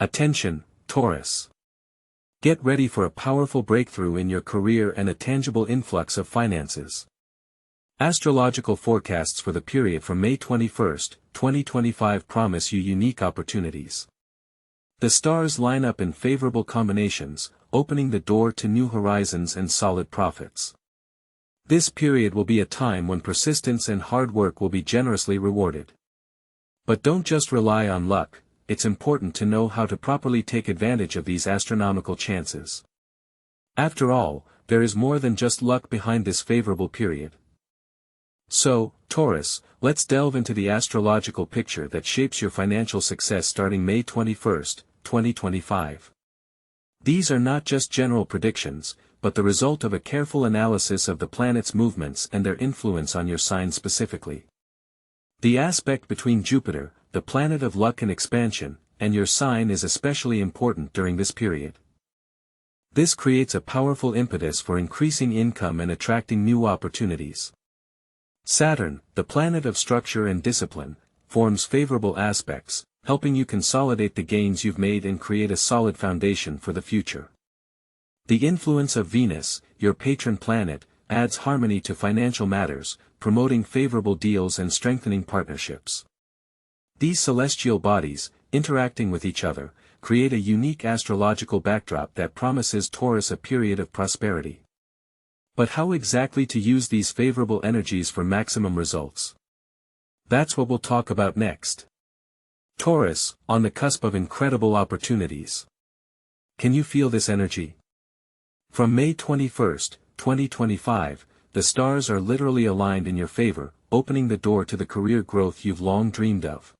Attention, Taurus. Get ready for a powerful breakthrough in your career and a tangible influx of finances. Astrological forecasts for the period from May 21, 2025 promise you unique opportunities. The stars line up in favorable combinations, opening the door to new horizons and solid profits. This period will be a time when persistence and hard work will be generously rewarded. But don't just rely on luck, it's important to know how to properly take advantage of these astronomical chances. After all, there is more than just luck behind this favorable period. So, Taurus, let's delve into the astrological picture that shapes your financial success starting May 21, 2025. These are not just general predictions, but the result of a careful analysis of the planets' movements and their influence on your sign specifically. The aspect between Jupiter, the planet of luck and expansion, and your sign is especially important during this period. This creates a powerful impetus for increasing income and attracting new opportunities. Saturn, the planet of structure and discipline, forms favorable aspects, helping you consolidate the gains you've made and create a solid foundation for the future. The influence of Venus, your patron planet, adds harmony to financial matters, promoting favorable deals and strengthening partnerships. These celestial bodies, interacting with each other, create a unique astrological backdrop that promises Taurus a period of prosperity. But how exactly to use these favorable energies for maximum results? That's what we'll talk about next. Taurus, on the cusp of incredible opportunities. Can you feel this energy? From May 21, 2025, the stars are literally aligned in your favor, opening the door to the career growth you've long dreamed of.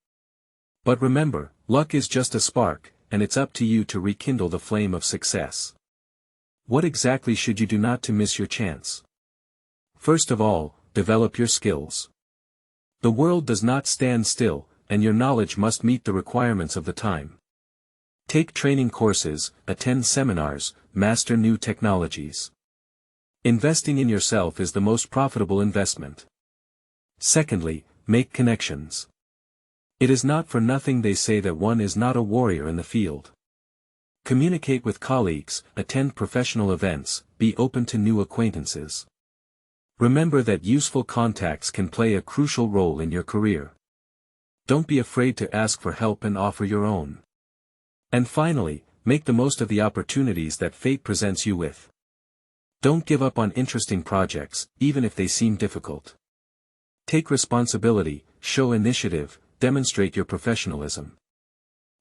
But remember, luck is just a spark, and it's up to you to rekindle the flame of success. What exactly should you do not to miss your chance? First of all, develop your skills. The world does not stand still, and your knowledge must meet the requirements of the time. Take training courses, attend seminars, master new technologies. Investing in yourself is the most profitable investment. Secondly, make connections. It is not for nothing they say that one is not a warrior in the field. Communicate with colleagues, attend professional events, be open to new acquaintances. Remember that useful contacts can play a crucial role in your career. Don't be afraid to ask for help and offer your own. And finally, make the most of the opportunities that fate presents you with. Don't give up on interesting projects, even if they seem difficult. Take responsibility, show initiative, demonstrate your professionalism.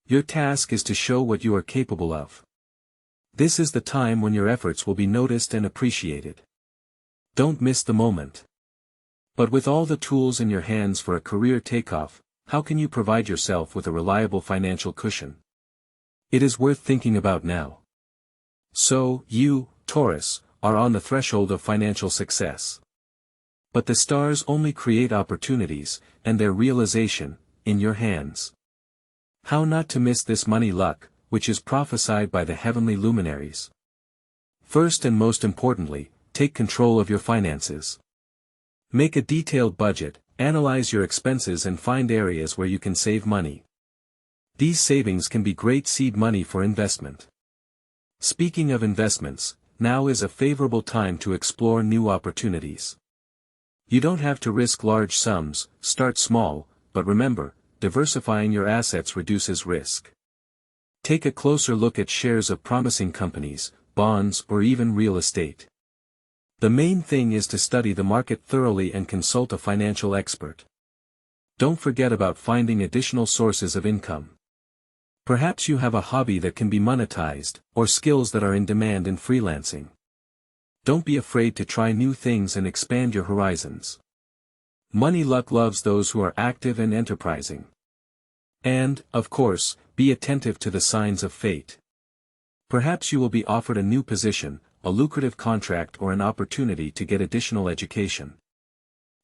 Your task is to show what you are capable of. This is the time when your efforts will be noticed and appreciated. Don't miss the moment. But with all the tools in your hands for a career takeoff, how can you provide yourself with a reliable financial cushion? It is worth thinking about now. So, you, Taurus, are on the threshold of financial success. But the stars only create opportunities, and their realization, in your hands. How not to miss this money luck, which is prophesied by the heavenly luminaries? First and most importantly, take control of your finances. Make a detailed budget, analyze your expenses and find areas where you can save money. These savings can be great seed money for investment. Speaking of investments, now is a favorable time to explore new opportunities. You don't have to risk large sums, start small, but remember, diversifying your assets reduces risk. Take a closer look at shares of promising companies, bonds or even real estate. The main thing is to study the market thoroughly and consult a financial expert. Don't forget about finding additional sources of income. Perhaps you have a hobby that can be monetized, or skills that are in demand in freelancing. Don't be afraid to try new things and expand your horizons. Money luck loves those who are active and enterprising. And, of course, be attentive to the signs of fate. Perhaps you will be offered a new position, a lucrative contract or an opportunity to get additional education.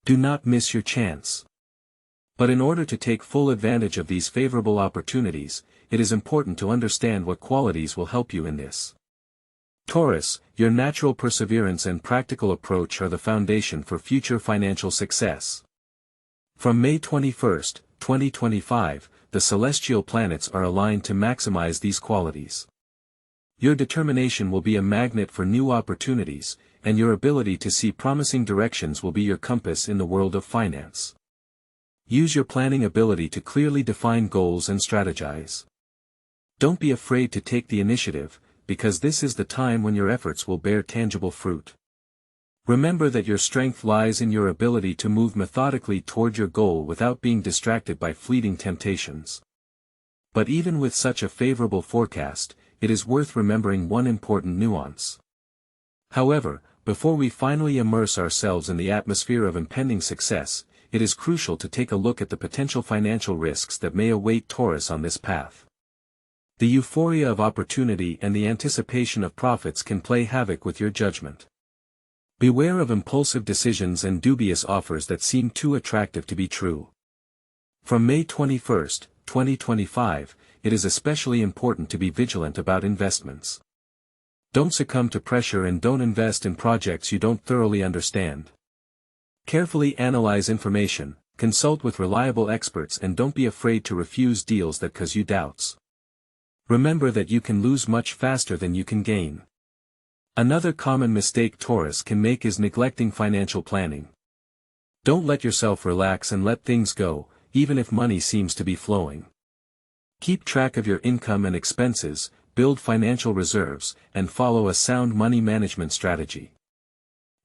Do not miss your chance. But in order to take full advantage of these favorable opportunities, it is important to understand what qualities will help you in this. Taurus, your natural perseverance and practical approach are the foundation for future financial success. From May 21, 2025, the celestial planets are aligned to maximize these qualities. Your determination will be a magnet for new opportunities, and your ability to see promising directions will be your compass in the world of finance. Use your planning ability to clearly define goals and strategize. Don't be afraid to take the initiative, because this is the time when your efforts will bear tangible fruit. Remember that your strength lies in your ability to move methodically toward your goal without being distracted by fleeting temptations. But even with such a favorable forecast, it is worth remembering one important nuance. However, before we finally immerse ourselves in the atmosphere of impending success, it is crucial to take a look at the potential financial risks that may await Taurus on this path. The euphoria of opportunity and the anticipation of profits can play havoc with your judgment. Beware of impulsive decisions and dubious offers that seem too attractive to be true. From May 21, 2025, it is especially important to be vigilant about investments. Don't succumb to pressure and don't invest in projects you don't thoroughly understand. Carefully analyze information, consult with reliable experts, and don't be afraid to refuse deals that cause you doubts. Remember that you can lose much faster than you can gain. Another common mistake Taurus can make is neglecting financial planning. Don't let yourself relax and let things go, even if money seems to be flowing. Keep track of your income and expenses, build financial reserves, and follow a sound money management strategy.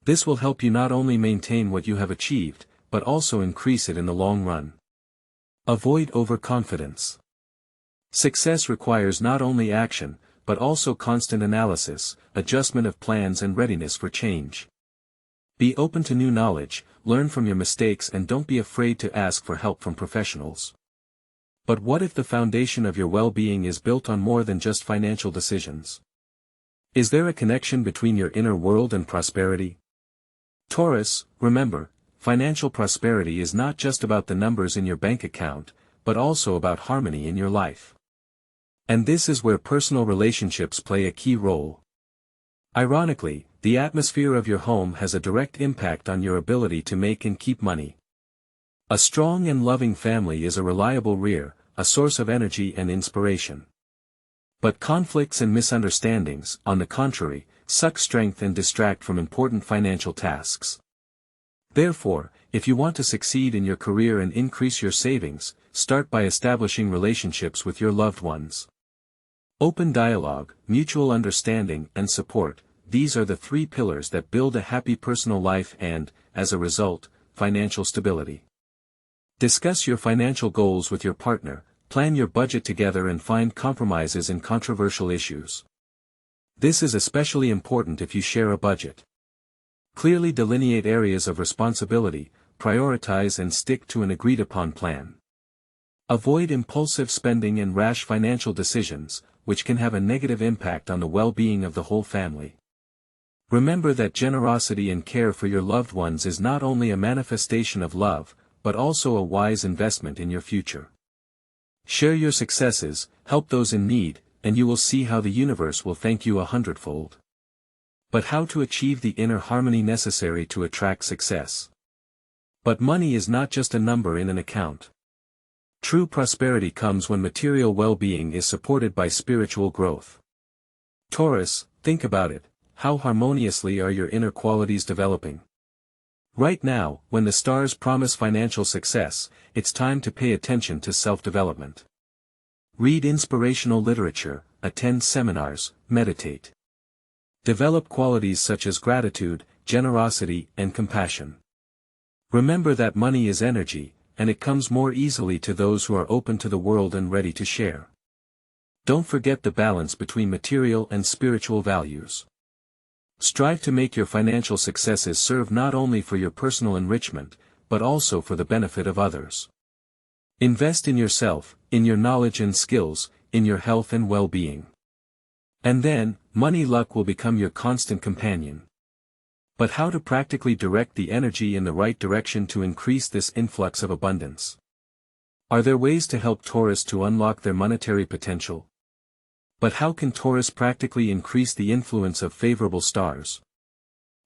This will help you not only maintain what you have achieved, but also increase it in the long run. Avoid overconfidence. Success requires not only action, but also constant analysis, adjustment of plans, and readiness for change. Be open to new knowledge, learn from your mistakes, and don't be afraid to ask for help from professionals. But what if the foundation of your well-being is built on more than just financial decisions? Is there a connection between your inner world and prosperity? Taurus, remember, financial prosperity is not just about the numbers in your bank account, but also about harmony in your life. And this is where personal relationships play a key role. Ironically, the atmosphere of your home has a direct impact on your ability to make and keep money. A strong and loving family is a reliable rear, a source of energy and inspiration. But conflicts and misunderstandings, on the contrary, suck strength and distract from important financial tasks. Therefore, if you want to succeed in your career and increase your savings, start by establishing relationships with your loved ones. Open dialogue, mutual understanding, and support, these are the three pillars that build a happy personal life and, as a result, financial stability. Discuss your financial goals with your partner, plan your budget together, and find compromises in controversial issues. This is especially important if you share a budget. Clearly delineate areas of responsibility, prioritize and stick to an agreed-upon plan. Avoid impulsive spending and rash financial decisions, which can have a negative impact on the well-being of the whole family. Remember that generosity and care for your loved ones is not only a manifestation of love, but also a wise investment in your future. Share your successes, help those in need, and you will see how the universe will thank you 100-fold. But how to achieve the inner harmony necessary to attract success? But money is not just a number in an account. True prosperity comes when material well-being is supported by spiritual growth. Taurus, think about it, how harmoniously are your inner qualities developing? Right now, when the stars promise financial success, it's time to pay attention to self-development. Read inspirational literature, attend seminars, meditate. Develop qualities such as gratitude, generosity, and compassion. Remember that money is energy, and it comes more easily to those who are open to the world and ready to share. Don't forget the balance between material and spiritual values. Strive to make your financial successes serve not only for your personal enrichment, but also for the benefit of others. Invest in yourself, in your knowledge and skills, in your health and well-being. And then, money luck will become your constant companion. But how to practically direct the energy in the right direction to increase this influx of abundance? Are there ways to help Taurus to unlock their monetary potential? But how can Taurus practically increase the influence of favorable stars?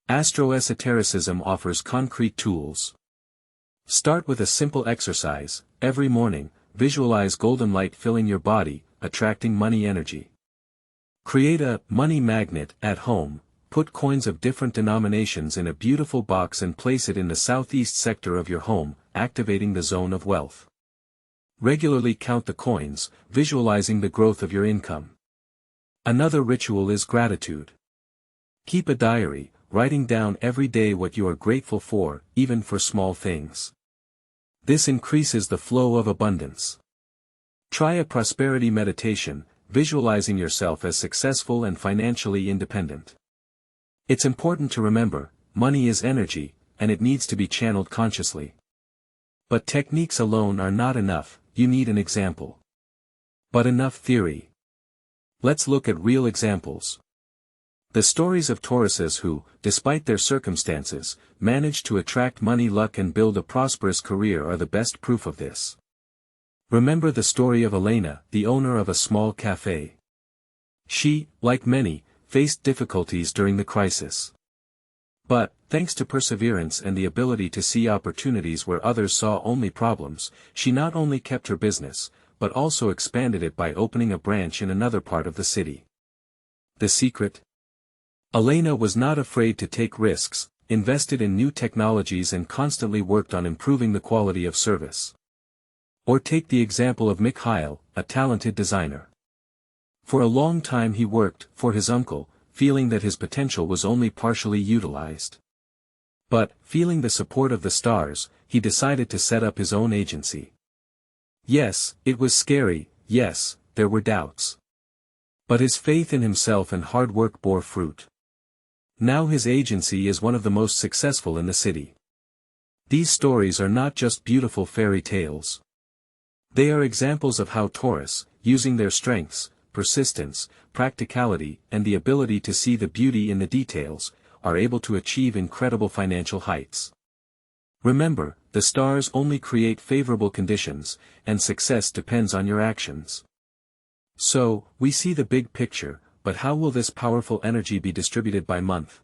Astro-esotericism offers concrete tools. Start with a simple exercise, every morning, visualize golden light filling your body, attracting money energy. Create a money magnet at home. Put coins of different denominations in a beautiful box and place it in the southeast sector of your home, activating the zone of wealth. Regularly count the coins, visualizing the growth of your income. Another ritual is gratitude. Keep a diary, writing down every day what you are grateful for, even for small things. This increases the flow of abundance. Try a prosperity meditation, visualizing yourself as successful and financially independent. It's important to remember, money is energy, and it needs to be channeled consciously. But techniques alone are not enough, you need an example. But enough theory. Let's look at real examples. The stories of Tauruses who, despite their circumstances, managed to attract money, luck and build a prosperous career are the best proof of this. Remember the story of Elena, the owner of a small cafe. She, like many, faced difficulties during the crisis. But, thanks to perseverance and the ability to see opportunities where others saw only problems, she not only kept her business, but also expanded it by opening a branch in another part of the city. The secret? Elena was not afraid to take risks, invested in new technologies and constantly worked on improving the quality of service. Or take the example of Mikhail, a talented designer. For a long time he worked for his uncle, feeling that his potential was only partially utilized. But, feeling the support of the stars, he decided to set up his own agency. Yes, it was scary, yes, there were doubts. But his faith in himself and hard work bore fruit. Now his agency is one of the most successful in the city. These stories are not just beautiful fairy tales. They are examples of how Taurus, using their strengths, persistence, practicality, and the ability to see the beauty in the details, are able to achieve incredible financial heights. Remember, the stars only create favorable conditions, and success depends on your actions. So, we see the big picture, but how will this powerful energy be distributed by month?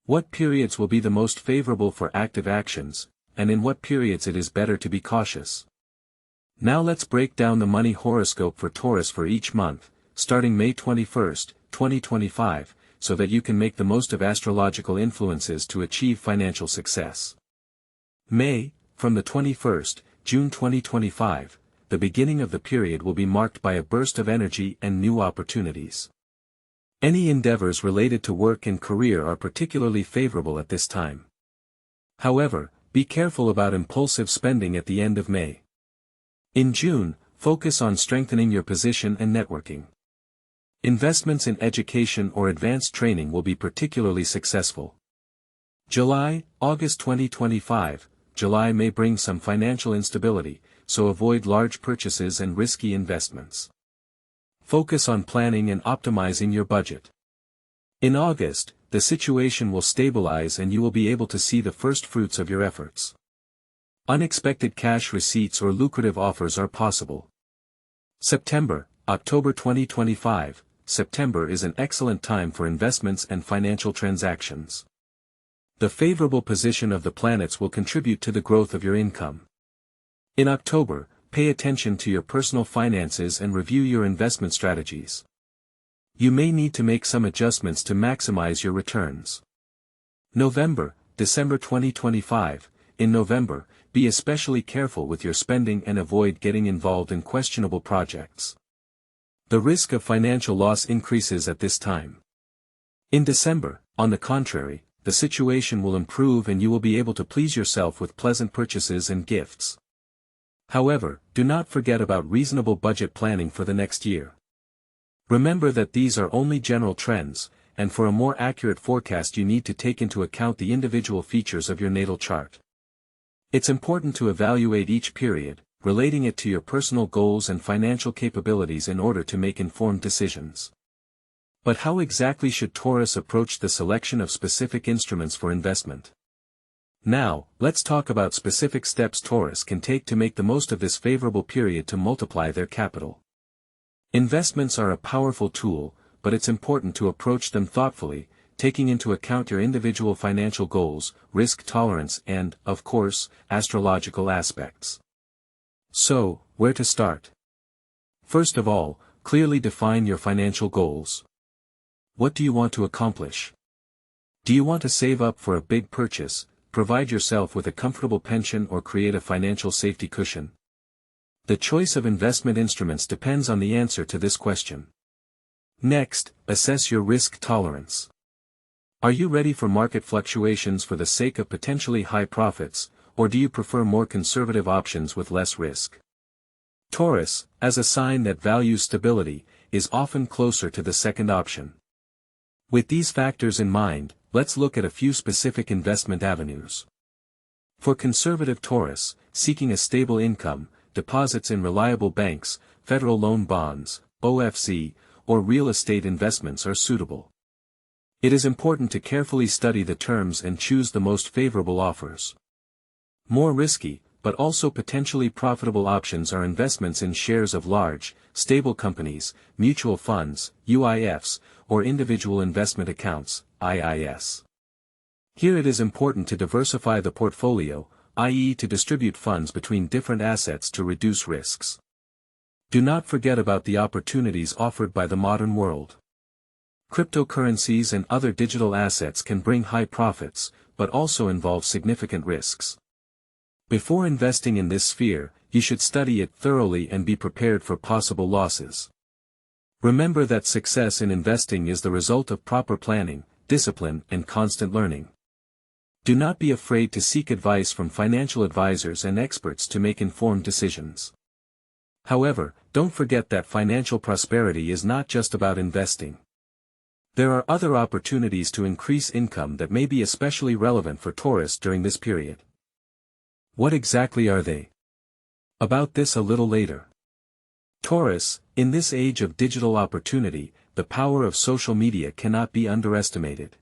What periods will be the most favorable for active actions, and in what periods it is better to be cautious? Now let's break down the money horoscope for Taurus for each month, starting May 21st, 2025, so that you can make the most of astrological influences to achieve financial success. May, from the 21st, June 2025, the beginning of the period will be marked by a burst of energy and new opportunities. Any endeavors related to work and career are particularly favorable at this time. However, be careful about impulsive spending at the end of May. In June, focus on strengthening your position and networking. Investments in education or advanced training will be particularly successful. July, August 2025, July may bring some financial instability, so avoid large purchases and risky investments. Focus on planning and optimizing your budget. In August, the situation will stabilize and you will be able to see the first fruits of your efforts. Unexpected cash receipts or lucrative offers are possible. September, October 2025, September is an excellent time for investments and financial transactions. The favorable position of the planets will contribute to the growth of your income. In October, pay attention to your personal finances and review your investment strategies. You may need to make some adjustments to maximize your returns. November, December 2025, in November, be especially careful with your spending and avoid getting involved in questionable projects. The risk of financial loss increases at this time. In December, on the contrary, the situation will improve and you will be able to please yourself with pleasant purchases and gifts. However, do not forget about reasonable budget planning for the next year. Remember that these are only general trends, and for a more accurate forecast you need to take into account the individual features of your natal chart. It's important to evaluate each period, relating it to your personal goals and financial capabilities in order to make informed decisions. But how exactly should Taurus approach the selection of specific instruments for investment? Now, let's talk about specific steps Taurus can take to make the most of this favorable period to multiply their capital. Investments are a powerful tool, but it's important to approach them thoughtfully, taking into account your individual financial goals, risk tolerance and, of course, astrological aspects. So, where to start? First of all, clearly define your financial goals. What do you want to accomplish? Do you want to save up for a big purchase, provide yourself with a comfortable pension, or create a financial safety cushion? The choice of investment instruments depends on the answer to this question. Next, assess your risk tolerance. Are you ready for market fluctuations for the sake of potentially high profits, or do you prefer more conservative options with less risk? Taurus, as a sign that values stability, is often closer to the second option. With these factors in mind, let's look at a few specific investment avenues. For conservative Taurus, seeking a stable income, deposits in reliable banks, federal loan bonds, OFC, or real estate investments are suitable. It is important to carefully study the terms and choose the most favorable offers. More risky, but also potentially profitable options are investments in shares of large, stable companies, mutual funds, UIFs, or individual investment accounts, IIS. Here it is important to diversify the portfolio, i.e., to distribute funds between different assets to reduce risks. Do not forget about the opportunities offered by the modern world. Cryptocurrencies and other digital assets can bring high profits, but also involve significant risks. Before investing in this sphere, you should study it thoroughly and be prepared for possible losses. Remember that success in investing is the result of proper planning, discipline, and constant learning. Do not be afraid to seek advice from financial advisors and experts to make informed decisions. However, don't forget that financial prosperity is not just about investing. There are other opportunities to increase income that may be especially relevant for Taurus during this period. What exactly are they? About this a little later. Taurus, in this age of digital opportunity, the power of social media cannot be underestimated.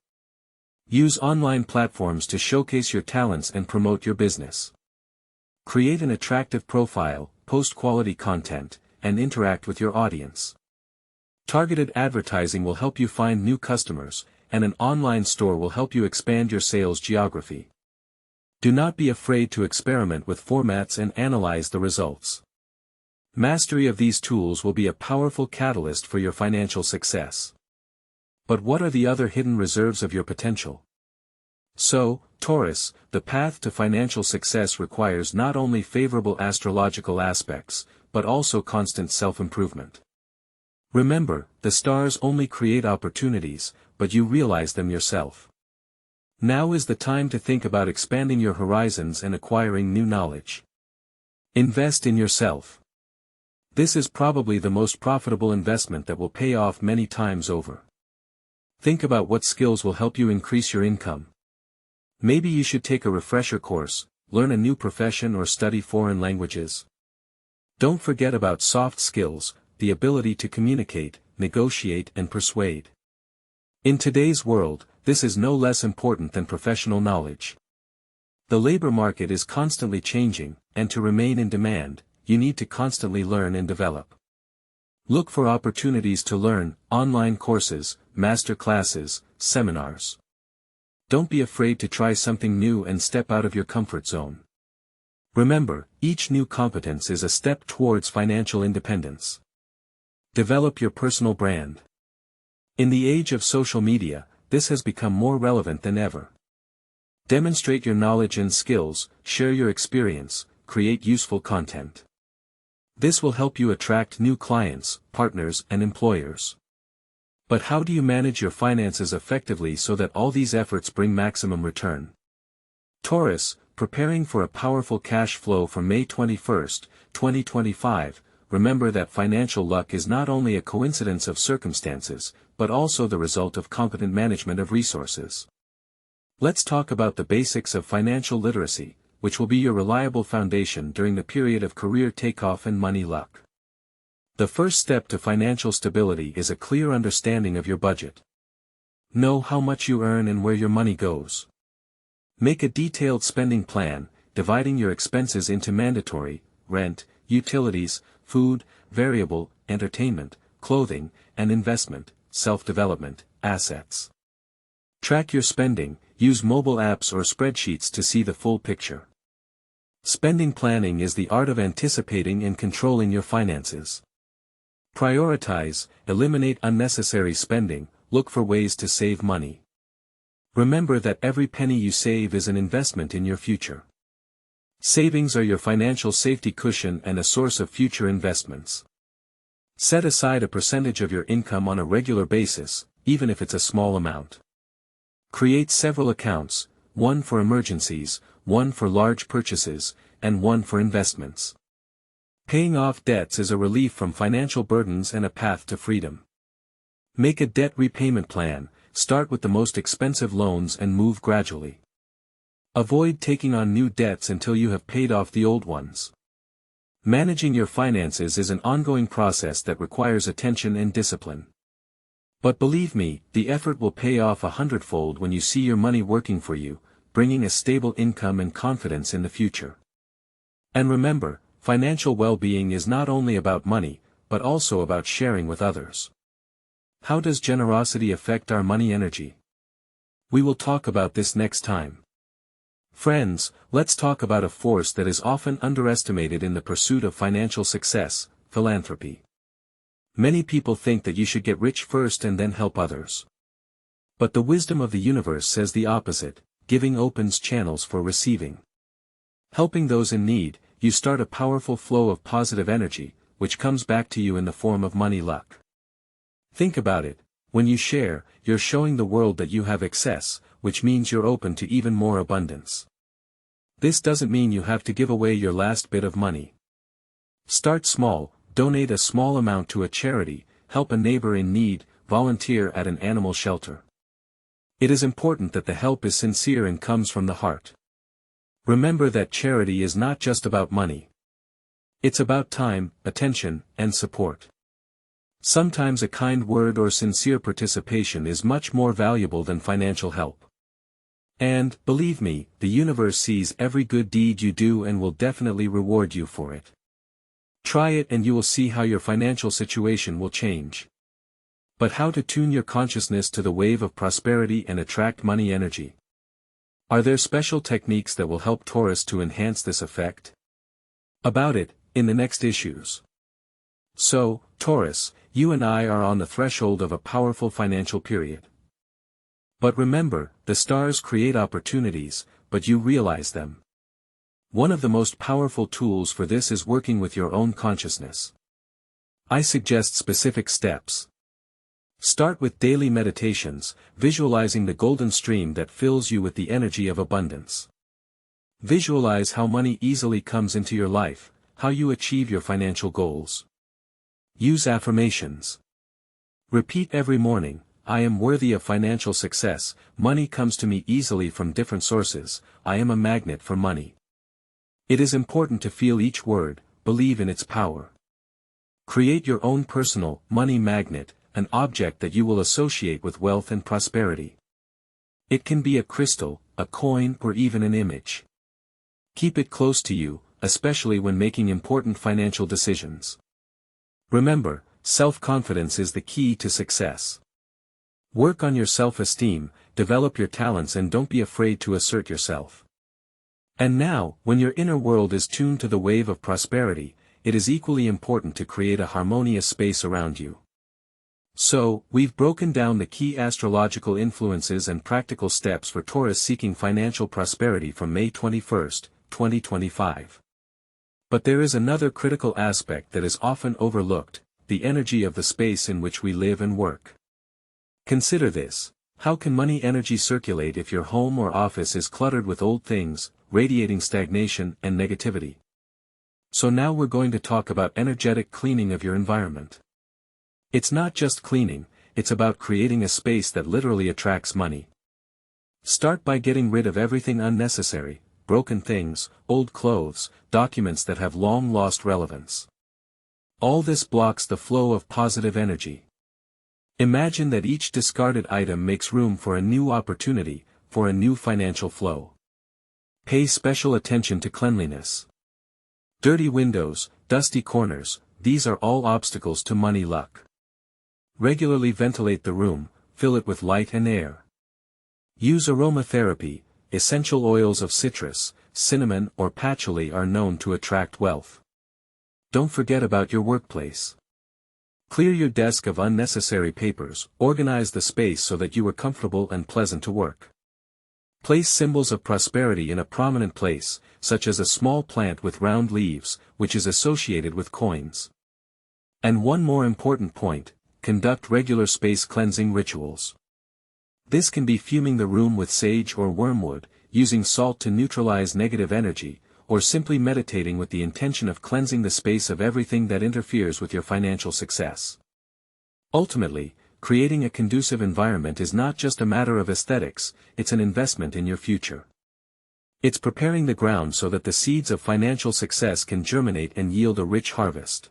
Use online platforms to showcase your talents and promote your business. Create an attractive profile, post quality content, and interact with your audience. Targeted advertising will help you find new customers, and an online store will help you expand your sales geography. Do not be afraid to experiment with formats and analyze the results. Mastery of these tools will be a powerful catalyst for your financial success. But what are the other hidden reserves of your potential? So, Taurus, the path to financial success requires not only favorable astrological aspects, but also constant self-improvement. Remember, the stars only create opportunities, but you realize them yourself. Now is the time to think about expanding your horizons and acquiring new knowledge. Invest in yourself. This is probably the most profitable investment that will pay off many times over. Think about what skills will help you increase your income. Maybe you should take a refresher course, learn a new profession, or study foreign languages. Don't forget about soft skills, the ability to communicate, negotiate, and persuade. In today's world, this is no less important than professional knowledge. The labor market is constantly changing, and to remain in demand, you need to constantly learn and develop. Look for opportunities to learn, online courses, master classes, seminars. Don't be afraid to try something new and step out of your comfort zone. Remember, each new competence is a step towards financial independence. Develop your personal brand. In the age of social media, this has become more relevant than ever. Demonstrate your knowledge and skills, share your experience, create useful content. This will help you attract new clients, partners, and employers. But how do you manage your finances effectively so that all these efforts bring maximum return? Taurus, preparing for a powerful cash flow for May 21, 2025, remember that financial luck is not only a coincidence of circumstances, but also the result of competent management of resources. Let's talk about the basics of financial literacy, which will be your reliable foundation during the period of career takeoff and money luck. The first step to financial stability is a clear understanding of your budget. Know how much you earn and where your money goes. Make a detailed spending plan, dividing your expenses into mandatory, rent, utilities, food, variable, entertainment, clothing, and investment, self-development, assets. Track your spending, use mobile apps or spreadsheets to see the full picture. Spending planning is the art of anticipating and controlling your finances. Prioritize, eliminate unnecessary spending, look for ways to save money. Remember that every penny you save is an investment in your future. Savings are your financial safety cushion and a source of future investments. Set aside a percentage of your income on a regular basis, even if it's a small amount. Create several accounts, one for emergencies, one for large purchases, and one for investments. Paying off debts is a relief from financial burdens and a path to freedom. Make a debt repayment plan, start with the most expensive loans and move gradually. Avoid taking on new debts until you have paid off the old ones. Managing your finances is an ongoing process that requires attention and discipline. But believe me, the effort will pay off 100-fold when you see your money working for you, bringing a stable income and confidence in the future. And remember, financial well-being is not only about money, but also about sharing with others. How does generosity affect our money energy? We will talk about this next time. Friends, let's talk about a force that is often underestimated in the pursuit of financial success: philanthropy. Many people think that you should get rich first and then help others. But the wisdom of the universe says the opposite: giving opens channels for receiving. Helping those in need, you start a powerful flow of positive energy, which comes back to you in the form of money luck. Think about it: when you share, you're showing the world that you have excess, which means you're open to even more abundance. This doesn't mean you have to give away your last bit of money. Start small, donate a small amount to a charity, help a neighbor in need, volunteer at an animal shelter. It is important that the help is sincere and comes from the heart. Remember that charity is not just about money. It's about time, attention, and support. Sometimes a kind word or sincere participation is much more valuable than financial help. And, believe me, the universe sees every good deed you do and will definitely reward you for it. Try it and you will see how your financial situation will change. But how to tune your consciousness to the wave of prosperity and attract money energy? Are there special techniques that will help Taurus to enhance this effect? About it, in the next issues. So, Taurus, you and I are on the threshold of a powerful financial period. But remember, the stars create opportunities, but you realize them. One of the most powerful tools for this is working with your own consciousness. I suggest specific steps. Start with daily meditations, visualizing the golden stream that fills you with the energy of abundance. Visualize how money easily comes into your life, how you achieve your financial goals. Use affirmations. Repeat every morning: I am worthy of financial success, money comes to me easily from different sources, I am a magnet for money. It is important to feel each word, believe in its power. Create your own personal money magnet, an object that you will associate with wealth and prosperity. It can be a crystal, a coin, or even an image. Keep it close to you, especially when making important financial decisions. Remember, self-confidence is the key to success. Work on your self-esteem, develop your talents, and don't be afraid to assert yourself. And now, when your inner world is tuned to the wave of prosperity, it is equally important to create a harmonious space around you. So, we've broken down the key astrological influences and practical steps for Taurus seeking financial prosperity from May 21, 2025. But there is another critical aspect that is often overlooked: the energy of the space in which we live and work. Consider this: how can money energy circulate if your home or office is cluttered with old things, radiating stagnation and negativity? So now we're going to talk about energetic cleaning of your environment. It's not just cleaning, it's about creating a space that literally attracts money. Start by getting rid of everything unnecessary: broken things, old clothes, documents that have long lost relevance. All this blocks the flow of positive energy. Imagine that each discarded item makes room for a new opportunity, for a new financial flow. Pay special attention to cleanliness. Dirty windows, dusty corners, these are all obstacles to money luck. Regularly ventilate the room, fill it with light and air. Use aromatherapy, essential oils of citrus, cinnamon or patchouli are known to attract wealth. Don't forget about your workplace. Clear your desk of unnecessary papers, organize the space so that you are comfortable and pleasant to work. Place symbols of prosperity in a prominent place, such as a small plant with round leaves, which is associated with coins. And one more important point, conduct regular space cleansing rituals. This can be fuming the room with sage or wormwood, using salt to neutralize negative energy, or simply meditating with the intention of cleansing the space of everything that interferes with your financial success. Ultimately, creating a conducive environment is not just a matter of aesthetics, it's an investment in your future. It's preparing the ground so that the seeds of financial success can germinate and yield a rich harvest.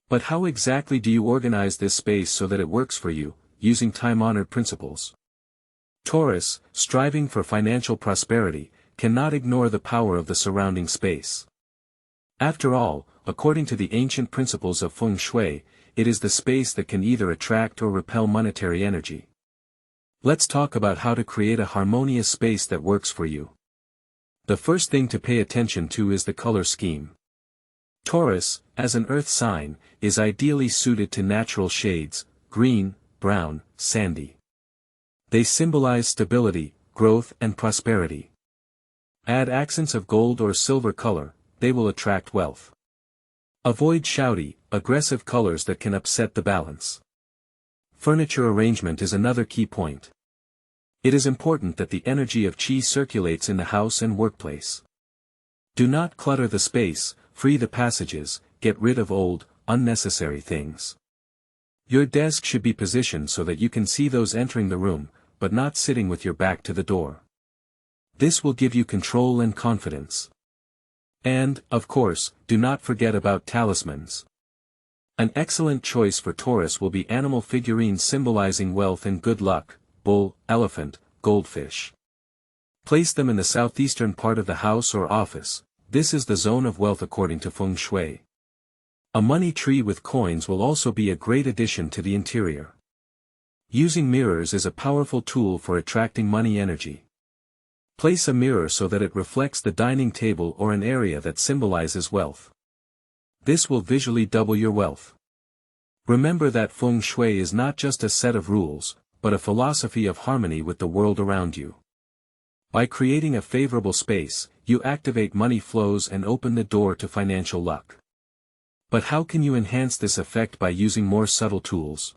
But how exactly do you organize this space so that it works for you, using time-honored principles? Taurus, striving for financial prosperity, cannot ignore the power of the surrounding space. After all, according to the ancient principles of feng shui, it is the space that can either attract or repel monetary energy. Let's talk about how to create a harmonious space that works for you. The first thing to pay attention to is the color scheme. Taurus, as an earth sign, is ideally suited to natural shades, green, brown, sandy. They symbolize stability, growth and prosperity. Add accents of gold or silver color, they will attract wealth. Avoid shouty, aggressive colors that can upset the balance. Furniture arrangement is another key point. It is important that the energy of Qi circulates in the house and workplace. Do not clutter the space, free the passages, get rid of old, unnecessary things. Your desk should be positioned so that you can see those entering the room, but not sitting with your back to the door. This will give you control and confidence. And, of course, do not forget about talismans. An excellent choice for Taurus will be animal figurines symbolizing wealth and good luck: bull, elephant, goldfish. Place them in the southeastern part of the house or office. This is the zone of wealth according to feng shui. A money tree with coins will also be a great addition to the interior. Using mirrors is a powerful tool for attracting money energy. Place a mirror so that it reflects the dining table or an area that symbolizes wealth. This will visually double your wealth. Remember that feng shui is not just a set of rules, but a philosophy of harmony with the world around you. By creating a favorable space, you activate money flows and open the door to financial luck. But how can you enhance this effect by using more subtle tools?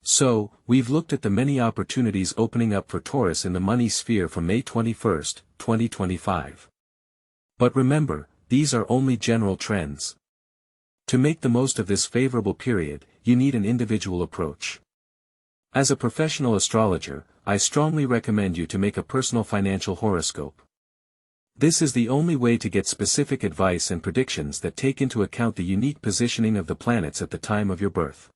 So, we've looked at the many opportunities opening up for Taurus in the money sphere from May 21, 2025. But remember, these are only general trends. To make the most of this favorable period, you need an individual approach. As a professional astrologer, I strongly recommend you to make a personal financial horoscope. This is the only way to get specific advice and predictions that take into account the unique positioning of the planets at the time of your birth.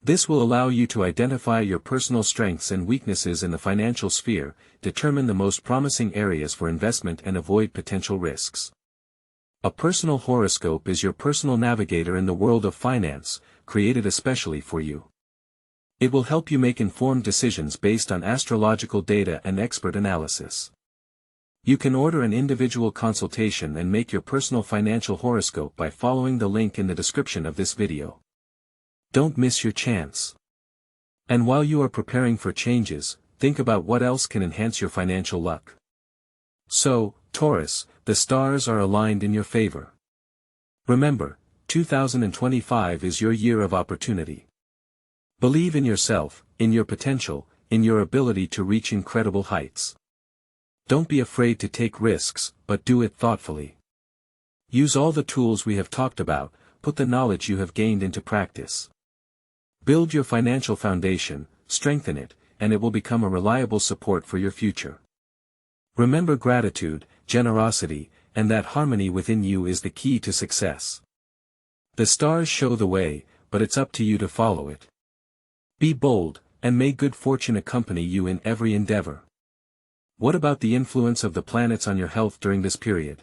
This will allow you to identify your personal strengths and weaknesses in the financial sphere, determine the most promising areas for investment and avoid potential risks. A personal horoscope is your personal navigator in the world of finance, created especially for you. It will help you make informed decisions based on astrological data and expert analysis. You can order an individual consultation and make your personal financial horoscope by following the link in the description of this video. Don't miss your chance. And while you are preparing for changes, think about what else can enhance your financial luck. So, Taurus, the stars are aligned in your favor. Remember, 2025 is your year of opportunity. Believe in yourself, in your potential, in your ability to reach incredible heights. Don't be afraid to take risks, but do it thoughtfully. Use all the tools we have talked about, put the knowledge you have gained into practice. Build your financial foundation, strengthen it, and it will become a reliable support for your future. Remember, gratitude, generosity, and that harmony within you is the key to success. The stars show the way, but it's up to you to follow it. Be bold, and may good fortune accompany you in every endeavor. What about the influence of the planets on your health during this period?